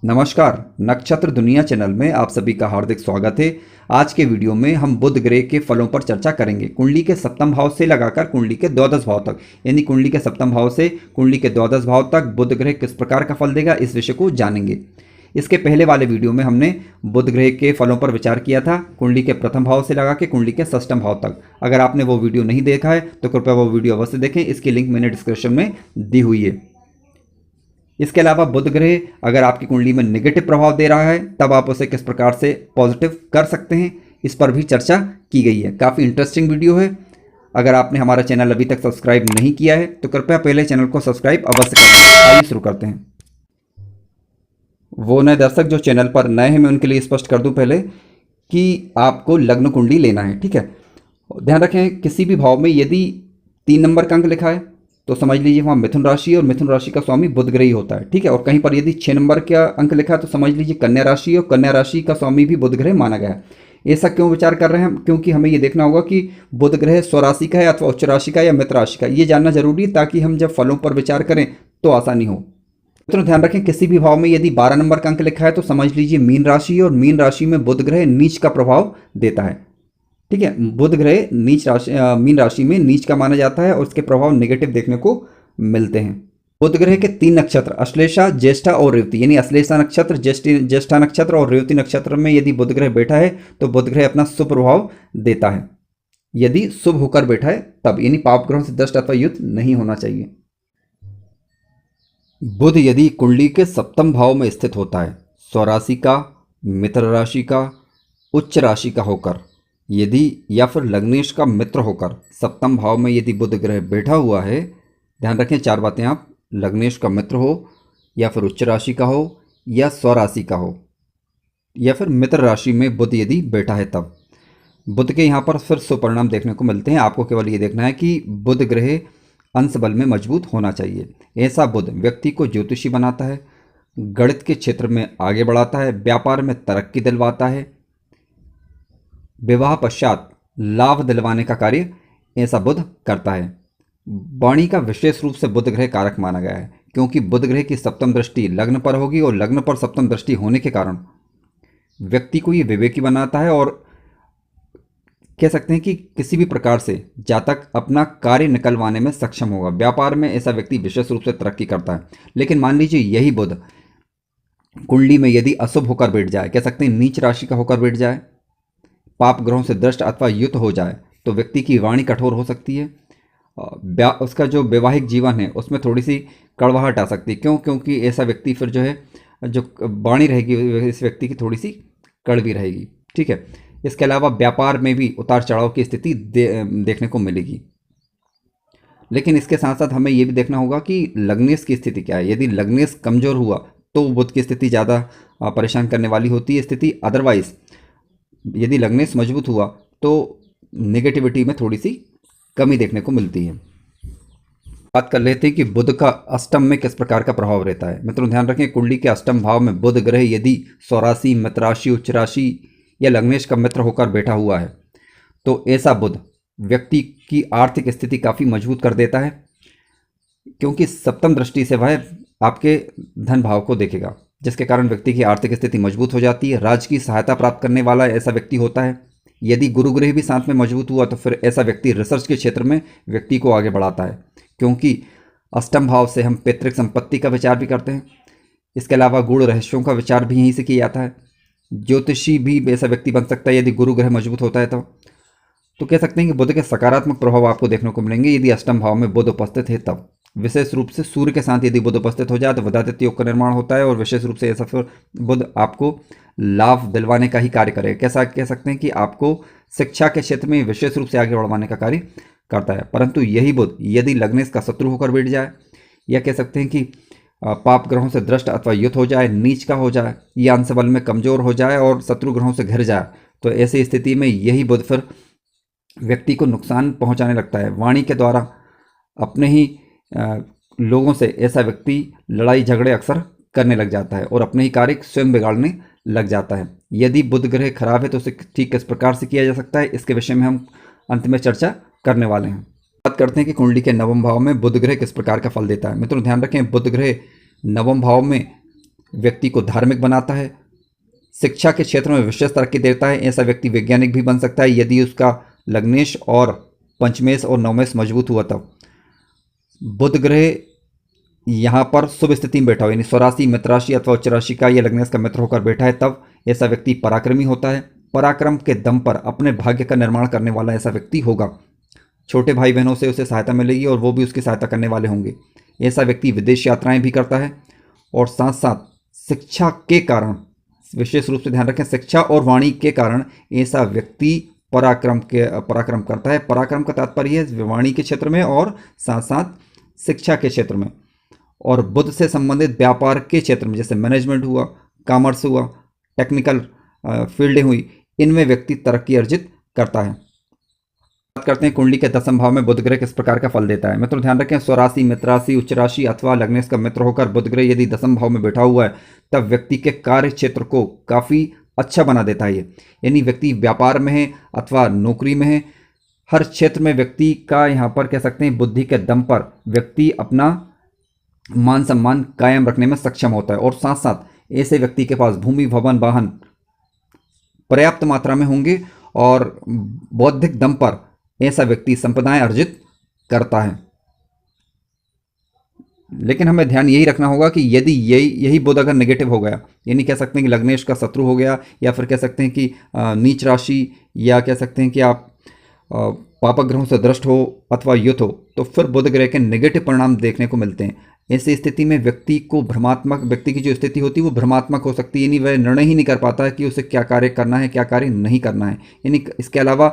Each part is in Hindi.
नमस्कार। नक्षत्र दुनिया चैनल में आप सभी का हार्दिक स्वागत है। आज के वीडियो में हम बुध ग्रह के फलों पर चर्चा करेंगे। कुंडली के सप्तम भाव से लगाकर कुंडली के द्वादश भाव तक, यानी कुंडली के सप्तम भाव से कुंडली के द्वादश भाव तक बुध ग्रह किस प्रकार का फल देगा, इस विषय को जानेंगे। इसके पहले वाले वीडियो में हमने बुध ग्रह के फलों पर विचार किया था, कुंडली के प्रथम भाव से लगा के कुंडली के षष्ठम भाव तक। अगर आपने वो वीडियो नहीं देखा है तो कृपया वो वीडियो अवश्य देखें, इसकी लिंक मैंने डिस्क्रिप्शन में दी हुई है। इसके अलावा बुध ग्रह अगर आपकी कुंडली में नेगेटिव प्रभाव दे रहा है तब आप उसे किस प्रकार से पॉजिटिव कर सकते हैं, इस पर भी चर्चा की गई है। काफ़ी इंटरेस्टिंग वीडियो है। अगर आपने हमारा चैनल अभी तक सब्सक्राइब नहीं किया है तो कृपया पहले चैनल को सब्सक्राइब अवश्य करें। आइए शुरू करते हैं। वो नए दर्शक जो चैनल पर नए हैं, मैं उनके लिए स्पष्ट कर दूं पहले कि आपको लग्न कुंडली लेना है, ठीक है। ध्यान रखें, किसी भी भाव में यदि 3 नंबर का अंक लिखा है तो समझ लीजिए वहाँ मिथुन राशि और मिथुन राशि का स्वामी बुध ग्रह ही होता है, ठीक है। और कहीं पर यदि 6 नंबर का अंक लिखा है तो समझ लीजिए कन्या राशि, और कन्या राशि का स्वामी भी बुध ग्रह माना गया है। ऐसा क्यों विचार कर रहे हैं हम? क्योंकि हमें ये देखना होगा कि बुध ग्रह स्वराशि का है अथवा उच्च राशि का या मित्र राशि का, ये जानना जरूरी है ताकि हम जब फलों पर विचार करें तो आसानी हो। तो ध्यान रखें, किसी भी भाव में यदि 12 नंबर का अंक लिखा है तो समझ लीजिए मीन राशि, और मीन राशि में बुध ग्रह नीच का प्रभाव देता है, ठीक है। बुध ग्रह नीच राशि मीन राशि में नीच का माना जाता है और उसके प्रभाव नेगेटिव देखने को मिलते हैं। बुध ग्रह के 3 नक्षत्र अश्लेषा, ज्येष्ठा और रेवती, यानी अश्लेषा नक्षत्र, ज्येष्ठा नक्षत्र और रेवती नक्षत्र में यदि बुध ग्रह बैठा है तो बुध ग्रह अपना शुभ प्रभाव देता है। यदि शुभ होकर बैठा है तब, यानी पाप ग्रहों से दष्ट अथवा युद्ध नहीं होना चाहिए। बुध यदि कुंडली के सप्तम भाव में स्थित होता है, स्वराशि का, मित्र राशि का, उच्च राशि का होकर, यदि या फिर लग्नेश का मित्र होकर सप्तम भाव में यदि बुध ग्रह बैठा हुआ है, ध्यान रखें 4 बातें, आप लग्नेश का मित्र हो या फिर उच्च राशि का हो या स्वराशि का हो या फिर मित्र राशि में बुध यदि बैठा है तब बुध के यहाँ पर फिर सुपरिणाम देखने को मिलते हैं। आपको केवल ये देखना है कि बुध ग्रह अंश बल में मजबूत होना चाहिए। ऐसा बुध व्यक्ति को ज्योतिषी बनाता है, गणित के क्षेत्र में आगे बढ़ाता है, व्यापार में तरक्की दिलवाता है, विवाह पश्चात लाभ दिलवाने का कार्य ऐसा बुध करता है। वाणी का विशेष रूप से बुध ग्रह कारक माना गया है, क्योंकि बुध ग्रह की सप्तम दृष्टि लग्न पर होगी और लग्न पर सप्तम दृष्टि होने के कारण व्यक्ति को ये विवेकी बनाता है और कह सकते हैं कि किसी भी प्रकार से जातक अपना कार्य निकलवाने में सक्षम होगा। व्यापार में ऐसा व्यक्ति विशेष रूप से तरक्की करता है। लेकिन मान लीजिए यही बुध कुंडली में यदि अशुभ होकर बैठ जाए, कह सकते हैं नीच राशि का होकर बैठ जाए, पाप ग्रहों से दृष्ट अथवा युत हो जाए, तो व्यक्ति की वाणी कठोर हो सकती है। उसका जो वैवाहिक जीवन है उसमें थोड़ी सी कड़वाहट आ सकती है। क्यों? क्योंकि ऐसा व्यक्ति फिर जो है, जो वाणी रहेगी इस व्यक्ति की थोड़ी सी कड़वी रहेगी, ठीक है। इसके अलावा व्यापार में भी उतार चढ़ाव की स्थिति देखने को मिलेगी। लेकिन इसके साथ साथ हमें ये भी देखना होगा कि लग्नेश की स्थिति क्या है। यदि लग्नेश कमजोर हुआ तो बुध की स्थिति ज़्यादा परेशान करने वाली होती है स्थिति। अदरवाइज यदि लग्नेश मजबूत हुआ तो नेगेटिविटी में थोड़ी सी कमी देखने को मिलती है। बात कर लेते हैं कि बुध का अष्टम में किस प्रकार का प्रभाव रहता है। मित्रों ध्यान रखें, कुंडली के अष्टम भाव में बुध ग्रह यदि स्वराशि, मित्र राशि, उच्च राशि या लग्नेश का मित्र होकर बैठा हुआ है तो ऐसा बुध व्यक्ति की आर्थिक स्थिति काफ़ी मजबूत कर देता है, क्योंकि सप्तम दृष्टि से वह आपके धन भाव को देखेगा, जिसके कारण व्यक्ति की आर्थिक स्थिति मजबूत हो जाती है। राज्य की सहायता प्राप्त करने वाला ऐसा व्यक्ति होता है। यदि गुरु ग्रह भी साथ में मजबूत हुआ तो फिर ऐसा व्यक्ति रिसर्च के क्षेत्र में व्यक्ति को आगे बढ़ाता है, क्योंकि अष्टम भाव से हम पैतृक संपत्ति का विचार भी करते हैं। इसके अलावा गूढ़ रहस्यों का विचार भी यहीं से किया जाता है। ज्योतिषी भी ऐसा व्यक्ति बन सकता है यदि गुरु ग्रह मजबूत होता है तो कह सकते हैं कि बुध के सकारात्मक प्रभाव आपको देखने को मिलेंगे यदि अष्टम भाव में बुध उपस्थित है तब। विशेष रूप से सूर्य के साथ यदि बुध उपस्थित हो जाए तो विधादित्य योग का निर्माण होता है, और विशेष रूप से ऐसा फिर बुध आपको लाभ दिलवाने का ही कार्य करेगा। कैसा कह सकते हैं कि आपको शिक्षा के क्षेत्र में विशेष रूप से आगे बढ़वाने का कार्य करता है। परंतु यही बुध यदि लग्नेश का शत्रु होकर बैठ जाए, या कह सकते हैं कि पाप ग्रहों से दृष्ट अथवा युत हो जाए, नीच का हो जाए, या अंश बल में कमजोर हो जाए और शत्रु ग्रहों से घिर जाए, तो ऐसी स्थिति में यही बुध फिर व्यक्ति को नुकसान पहुंचाने लगता है। वाणी के द्वारा अपने ही लोगों से ऐसा व्यक्ति लड़ाई झगड़े अक्सर करने लग जाता है और अपने ही कार्य स्वयं बिगाड़ने लग जाता है। यदि बुध ग्रह खराब है तो उसे ठीक किस प्रकार से किया जा सकता है, इसके विषय में हम अंत में चर्चा करने वाले हैं। बात करते हैं कि कुंडली के नवम भाव में बुध ग्रह किस प्रकार का फल देता है। मित्रों ध्यान रखें, बुध ग्रह नवम भाव में व्यक्ति को धार्मिक बनाता है, शिक्षा के क्षेत्र में विशेष तरक्की देता है। ऐसा व्यक्ति वैज्ञानिक भी बन सकता है यदि उसका लग्नेश और पंचमेश और नवमेश मजबूत हुआ तब। बुध ग्रह यहाँ पर शुभ स्थिति में बैठा हो, यानी स्वराशि, मित्र राशि अथवा उच्च राशि का या लग्नेश का मित्र होकर बैठा है तब ऐसा व्यक्ति पराक्रमी होता है। पराक्रम के दम पर अपने भाग्य का निर्माण करने वाला ऐसा व्यक्ति होगा। छोटे भाई बहनों से उसे सहायता मिलेगी और वो भी उसकी सहायता करने वाले होंगे। ऐसा व्यक्ति विदेश यात्राएं भी करता है और साथ साथ शिक्षा के कारण, विशेष रूप से ध्यान रखें, शिक्षा और वाणी के कारण ऐसा व्यक्ति पराक्रम करता है। पराक्रम का तात्पर्य है वाणी के क्षेत्र में और साथ साथ शिक्षा के क्षेत्र में, और बुध से संबंधित व्यापार के क्षेत्र में, जैसे मैनेजमेंट हुआ, कॉमर्स हुआ, टेक्निकल फील्डें हुई, इनमें व्यक्ति तरक्की अर्जित करता है। बात करते हैं कुंडली के दसम भाव में बुध ग्रह किस प्रकार का फल देता है। मित्रों ध्यान रखें, स्वराशि, मित्र राशि, उच्च राशि अथवा लग्नेश का मित्र होकर बुध ग्रह यदि दसम भाव में बैठा हुआ है तब व्यक्ति के कार्य क्षेत्र को काफ़ी अच्छा बना देता है। यानी व्यक्ति व्यापार में है अथवा नौकरी में है, हर क्षेत्र में व्यक्ति का यहाँ पर कह सकते हैं बुद्धि के दम पर व्यक्ति अपना मान सम्मान कायम रखने में सक्षम होता है। और साथ साथ ऐसे व्यक्ति के पास भूमि, भवन, वाहन पर्याप्त मात्रा में होंगे और बौद्धिक दम पर ऐसा व्यक्ति संपदाएं अर्जित करता है। लेकिन हमें ध्यान यही रखना होगा कि यदि यही बुध अगर नेगेटिव हो गया, यानी कह सकते हैं कि लग्नेश का शत्रु हो गया, या फिर कह सकते हैं कि नीच राशि, या कह सकते हैं कि आप पापक ग्रहों से दृष्ट हो अथवा युत हो, तो फिर बुध ग्रह के नेगेटिव परिणाम देखने को मिलते हैं। ऐसी स्थिति में व्यक्ति की जो स्थिति होती है वो भ्रमात्मक हो सकती है, यानी वह निर्णय ही नहीं कर पाता है कि उसे क्या कार्य करना है, क्या कार्य नहीं करना है। यानी इसके अलावा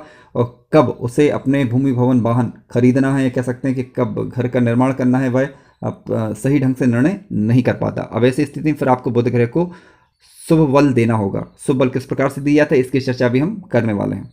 कब उसे अपने भूमि, भवन, वाहन खरीदना है, या कह सकते हैं कि कब घर का निर्माण करना है, वह सही ढंग से निर्णय नहीं कर पाता। अब ऐसी स्थिति में फिर आपको बुध ग्रह को शुभ बल देना होगा। शुभ बल किस प्रकार से दिया जाता है इसकी चर्चा भी हम करने वाले हैं।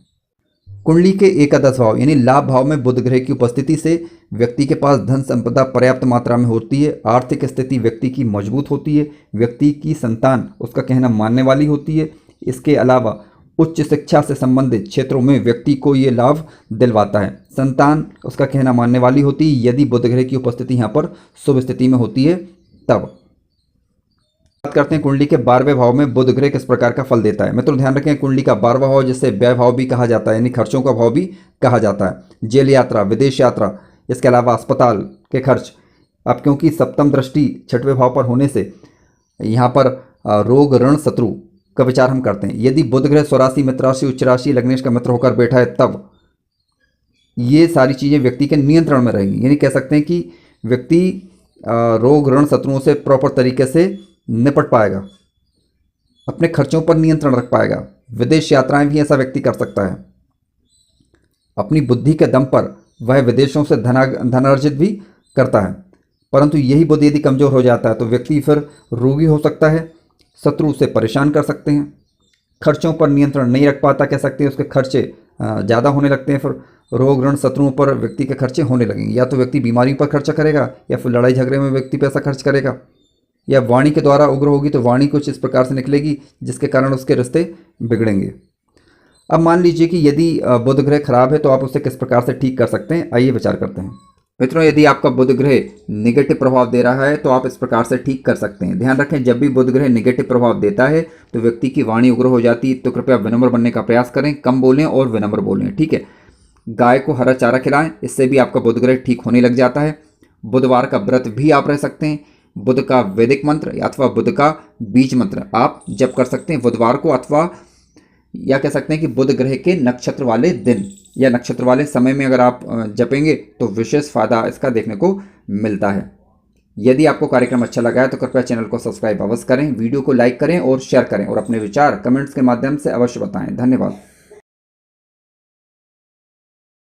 कुंडली के एकादश भाव यानी लाभ भाव में बुध ग्रह की उपस्थिति से व्यक्ति के पास धन संपदा पर्याप्त मात्रा में होती है। आर्थिक स्थिति व्यक्ति की मजबूत होती है। व्यक्ति की संतान उसका कहना मानने वाली होती है। इसके अलावा उच्च शिक्षा से संबंधित क्षेत्रों में व्यक्ति को ये लाभ दिलवाता है। संतान उसका कहना मानने वाली होती है यदि बुध ग्रह की उपस्थिति यहाँ पर शुभ स्थिति में होती है तब। बात करते हैं कुंडली के 12वें भाव में बुध ग्रह किस प्रकार का फल देता है। मित्रों ध्यान रखें, कुंडली का 12वां भाव जिसे व्यय भाव भी कहा जाता है, यानी खर्चों का भाव भी कहा जाता है। जेल यात्रा, विदेश यात्रा, इसके अलावा अस्पताल के खर्च। अब क्योंकि सप्तम दृष्टि 6वें भाव पर होने से यहाँ पर रोग, ऋण, शत्रु का विचार हम करते हैं। यदि बुध ग्रह स्वराशि, मित्र राशि, उच्च राशि, लग्नेश का मित्र होकर बैठा है तब ये सारी चीज़ें व्यक्ति के नियंत्रण में रहेंगी। यानी कह सकते हैं कि व्यक्ति रोग, ऋण, शत्रुओं से प्रॉपर तरीके से निपट पाएगा, अपने खर्चों पर नियंत्रण रख पाएगा। विदेश यात्राएं भी ऐसा व्यक्ति कर सकता है। अपनी बुद्धि के दम पर वह विदेशों से धनार्जित भी करता है। परंतु यही बुद्धि यदि कमज़ोर हो जाता है तो व्यक्ति फिर रोगी हो सकता है, शत्रु से परेशान कर सकते हैं, खर्चों पर नियंत्रण नहीं रख पाता, कह सकते हैं उसके खर्चे ज़्यादा होने लगते हैं। फिर रोग, ऋण, शत्रुओं पर व्यक्ति के खर्चे होने लगेंगे। या तो व्यक्ति बीमारी पर खर्चा करेगा, या फिर लड़ाई झगड़े में व्यक्ति पैसा खर्च करेगा, या वाणी के द्वारा उग्र होगी तो वाणी कुछ इस प्रकार से निकलेगी जिसके कारण उसके रिश्ते बिगड़ेंगे। अब मान लीजिए कि यदि बुध ग्रह खराब है तो आप उसे किस प्रकार से ठीक कर सकते हैं, आइए विचार करते हैं। मित्रों, यदि आपका बुध ग्रह निगेटिव प्रभाव दे रहा है तो आप इस प्रकार से ठीक कर सकते हैं। ध्यान रखें, जब भी बुध ग्रह निगेटिव प्रभाव देता है तो व्यक्ति की वाणी उग्र हो जाती है, तो कृपया विनम्र बनने का प्रयास करें, कम बोलें और विनम्र बोलें, ठीक है। गाय को हरा चारा खिलाएं, इससे भी आपका बुध ग्रह ठीक होने लग जाता है। बुधवार का व्रत भी आप रह सकते हैं। बुध का वैदिक मंत्र अथवा बुध का बीज मंत्र आप जप कर सकते हैं बुधवार को, अथवा या कह सकते हैं कि बुध ग्रह के नक्षत्र वाले दिन या नक्षत्र वाले समय में अगर आप जपेंगे तो विशेष फायदा इसका देखने को मिलता है। यदि आपको कार्यक्रम अच्छा लगा है तो कृपया चैनल को सब्सक्राइब अवश्य करें, वीडियो को लाइक करें और शेयर करें, और अपने विचार कमेंट्स के माध्यम से अवश्य बताएं। धन्यवाद।